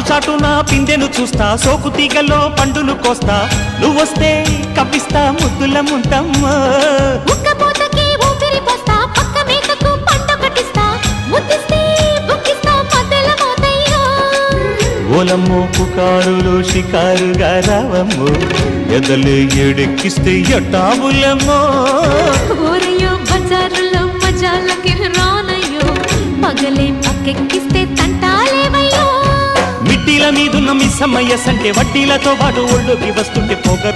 చాటున పిందెను చూస్తా, సోకు తీగల్లో పండును కోస్తా, నువ్వొస్తే కప్పిస్తా ముద్దుల ముంతమ్మా. ఉక్కపోతకి ఊపిరి పోస్తా, పక్క మేకకు పంట కట్టిస్తా, ముద్దిస్తే బుక్కిస్తా మధ్యల మోతయ్యో. ఓలమ్మో పుకారులు షికారుగా రావమ్మో, ఎదలే ఏడెక్కిస్తే ఎట్టావులమ్మో. ఊరయ్యో బజారులో మజాలకి రానయ్యో, పగలే పక్కెక్కిస్తే తంటాలేవయ్యో. మిట్టిల మీదున్న మిస్సమ్మయ్య సంటే వడ్డీలతో పాటు ఒళ్ళోకి వస్తుంటే పోగ